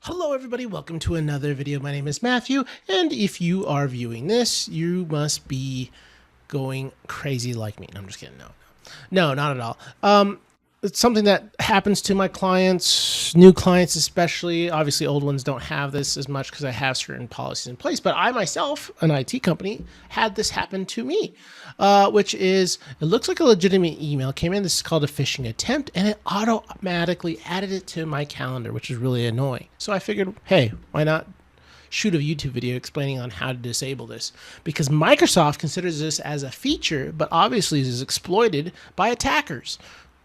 Hello everybody, welcome to another video. My name is Matthew, and if you are viewing this, you must be going crazy like me. No, I'm just kidding. No, not at all. It's something that happens to my clients, new clients especially. Obviously, old ones don't have this as much because I have certain policies in place. But I myself, an IT company, had this happen to me, which is it looks like a legitimate email came in. This is called a phishing attempt, and it automatically added it to my calendar, which is really annoying. So I figured, hey, why not shoot a YouTube video explaining on how to disable this, because Microsoft considers this as a feature, but obviously is exploited by attackers.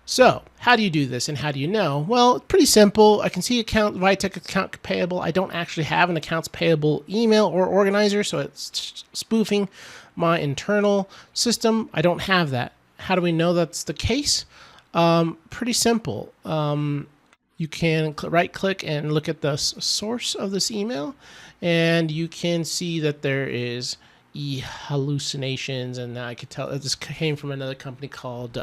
So how do you do this and how do you know? Well, it's pretty simple. I can see Vitek account payable. I don't actually have an accounts payable email or organizer, so it's spoofing my internal system. I don't have that. How do we know that's the case? Pretty simple. You can right click and look at the source of this email, and you can see that there is hallucinations, and I could tell this came from another company called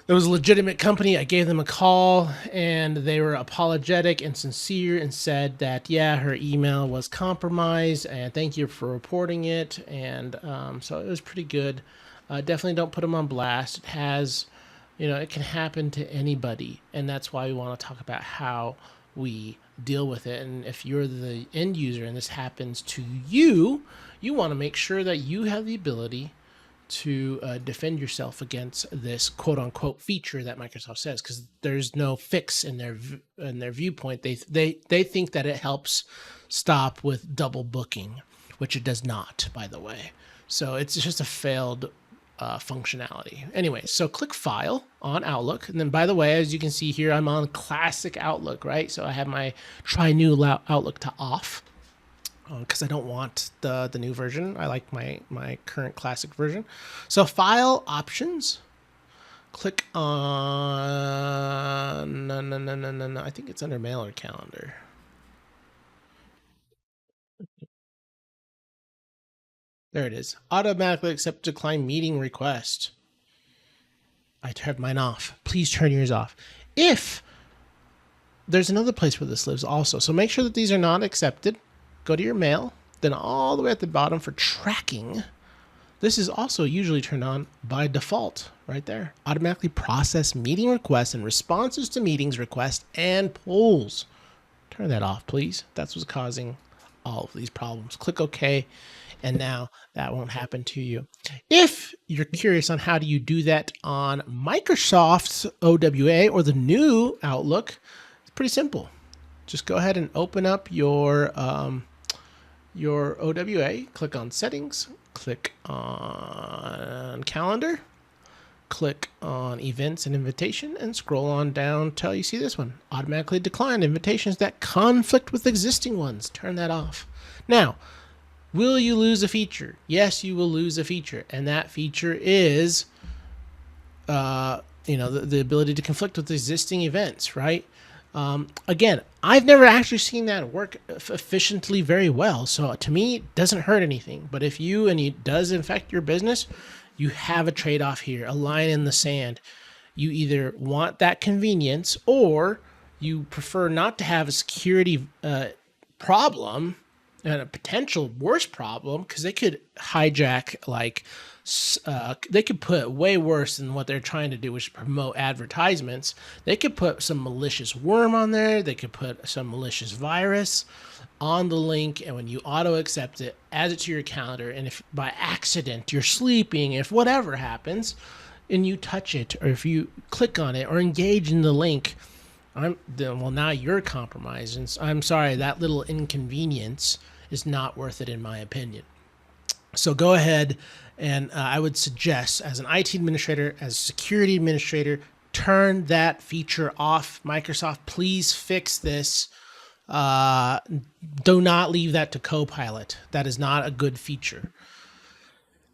it was a legitimate company. I gave them a call, and they were apologetic and sincere and said that, yeah, her email was compromised, and thank you for reporting it. And so it was pretty good. Definitely don't put them on blast. It has, it can happen to anybody, and that's why we want to talk about how we deal with it. And if you're the end user and this happens to you, you want to make sure that you have the ability to defend yourself against this quote-unquote feature that Microsoft says, because there's no fix in their viewpoint. They think that it helps stop with double booking, which it does not, by the way. So it's just a failed functionality. Anyway, so click File on Outlook, and then by the way, as you can see here, I'm on Classic Outlook, right? So I have my Try New Outlook to off, because I don't want the new version. I like my current classic version. So File, Options, click on, no, I think it's under Mail or Calendar. There it is. Automatically accept decline meeting request. I turned mine off. Please turn yours off. If there's another place where this lives also, so make sure that these are not accepted. Go to your mail, then all the way at the bottom for tracking. This is also usually turned on by default right there. Automatically process meeting requests and responses to meetings requests and polls. Turn that off, please. That's what's causing all of these problems. Click OK, and now that won't happen to you. If you're curious on how do you do that on Microsoft's OWA or the new Outlook, it's pretty simple. Just go ahead and open up your OWA, click on Settings, click on Calendar, click on Events and Invitation, and scroll on down till you see this one. Automatically decline invitations that conflict with existing ones. Turn that off. Now, will you lose a feature? Yes, you will lose a feature, and that feature is the ability to conflict with existing events, right? Again, I've never actually seen that work efficiently very well. So to me, it doesn't hurt anything. But if it does infect your business, you have a trade-off here, a line in the sand. You either want that convenience or you prefer not to have a security problem and a potential worse problem, because they could hijack, they could put way worse than what they're trying to do, which is promote advertisements. They could put some malicious worm on there. They could put some malicious virus on the link, and when you auto accept it, add it to your calendar, and if by accident you're sleeping, if whatever happens and you touch it, or if you click on it or engage in the link, now you're compromised. And I'm sorry, that little inconvenience is not worth it in my opinion. So go ahead, and I would suggest, as an IT administrator, as a security administrator, turn that feature off. Microsoft, please fix this. Do not leave that to Copilot. That is not a good feature.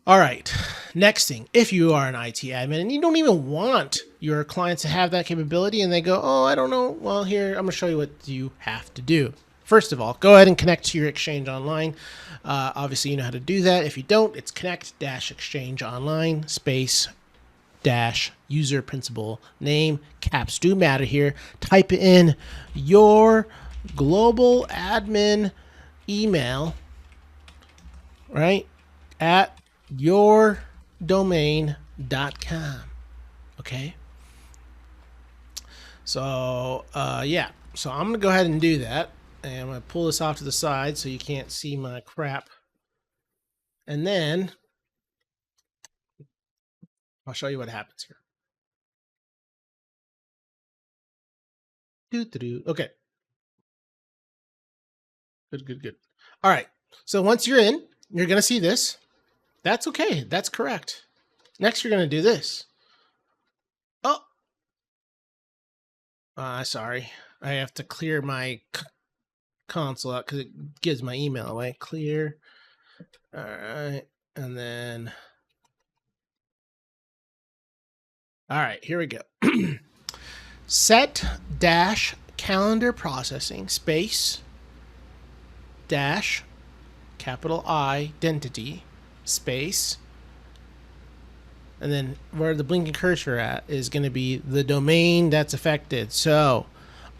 All right, next thing, if you are an IT admin and you don't even want your clients to have that capability and they go, oh, I don't know, well, here, I'm gonna show you what you have to do. First of all, go ahead and connect to your Exchange Online. Obviously, you know how to do that. If you don't, it's connect-exchange online dash user principal name. Caps do matter here. Type in your global admin email, right, at yourdomain.com. Okay. So, yeah. So I'm going to go ahead and do that. And I'm going to pull this off to the side so you can't see my crap. And then I'll show you what happens here. Okay. Good. All right. So once you're in, you're going to see this. That's okay. That's correct. Next, you're going to do this. Oh, sorry. I have to clear my console out because it gives my email away. Clear. All right. And then, all right, here we go. Set-CalendarProcessing space dash capital identity space, and then where the blinking cursor at is going to be the domain that's affected. So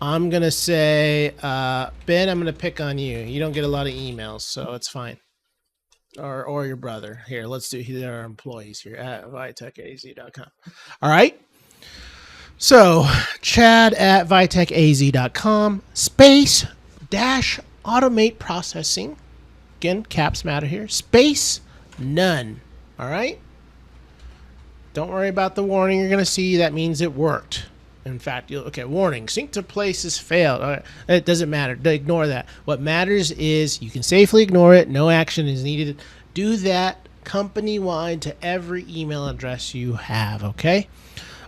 I'm going to say, Ben, I'm going to pick on you. You don't get a lot of emails, so it's fine. Or your brother. Here, let's do our employees here at vitechaz.com. All right. So Chad at vitechaz.com space dash AutomateProcessing. Again, caps matter here. Space none. All right. Don't worry about the warning you're going to see. That means it worked. In fact, okay, warning, sync to places failed. All right. It doesn't matter. Ignore that. What matters is you can safely ignore it. No action is needed. Do that company-wide to every email address you have, okay?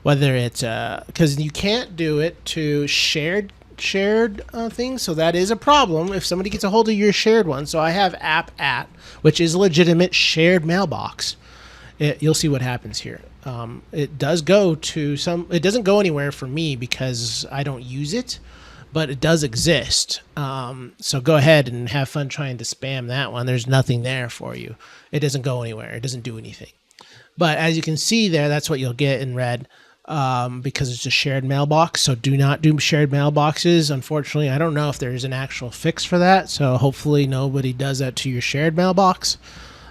Whether it's, because you can't do it to shared things, so that is a problem if somebody gets a hold of your shared one. So I have app at, which is a legitimate shared mailbox. You'll see what happens here. It does go to it doesn't go anywhere for me because I don't use it, but it does exist. So go ahead and have fun trying to spam that one. There's nothing there for you. It doesn't go anywhere. It doesn't do anything. But as you can see there, that's what you'll get in red because it's a shared mailbox. So do not do shared mailboxes. Unfortunately, I don't know if there's an actual fix for that. So hopefully nobody does that to your shared mailbox.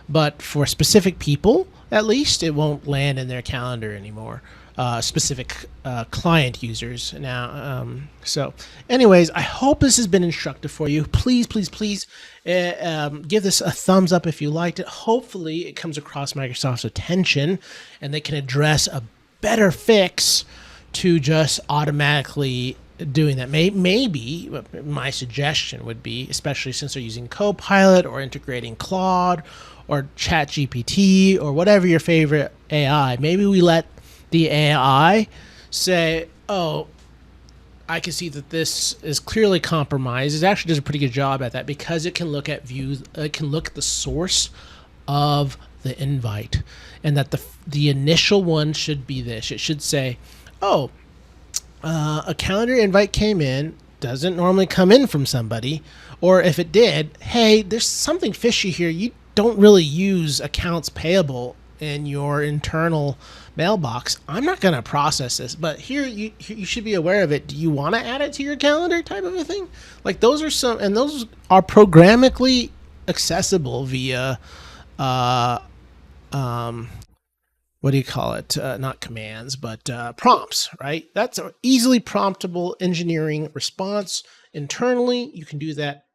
But for specific people, at least, it won't land in their calendar anymore. Specific client users now. So anyways, I hope this has been instructive for you. Please give this a thumbs up if you liked it. Hopefully it comes across Microsoft's attention and they can address a better fix to just automatically doing that. Maybe my suggestion would be, especially since they're using Copilot or integrating Claude or ChatGPT or whatever your favorite AI, maybe we let the AI say, oh, I can see that this is clearly compromised. It actually does a pretty good job at that because it can look at views, it can look at the source of the invite, and that the initial one should be this. It should say, oh, a calendar invite came in, doesn't normally come in from somebody, or if it did, hey, there's something fishy here. You don't really use accounts payable in your internal mailbox. I'm not going to process this, but here you should be aware of it. Do you want to add it to your calendar type of a thing? Like those are some, and those are programmatically accessible via, what do you call it? Not commands, but prompts, right? That's an easily promptable engineering response internally. You can do that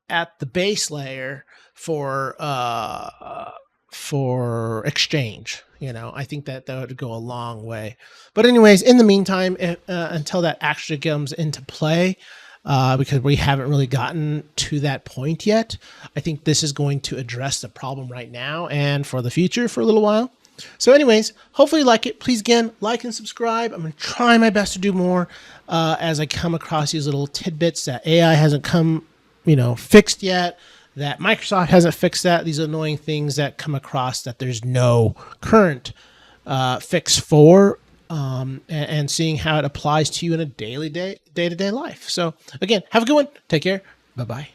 at the base layer for Exchange. You know, I think that would go a long way. But anyways, in the meantime, until that actually comes into play, because we haven't really gotten to that point yet, I think this is going to address the problem right now and for the future for a little while. So anyways, hopefully you like it. Please, again, like and subscribe. I'm going to try my best to do more as I come across these little tidbits that AI hasn't fixed yet, that Microsoft hasn't fixed that. These annoying things that come across that there's no current fix for, and seeing how it applies to you in a day-to-day life. So again, have a good one. Take care. Bye-bye.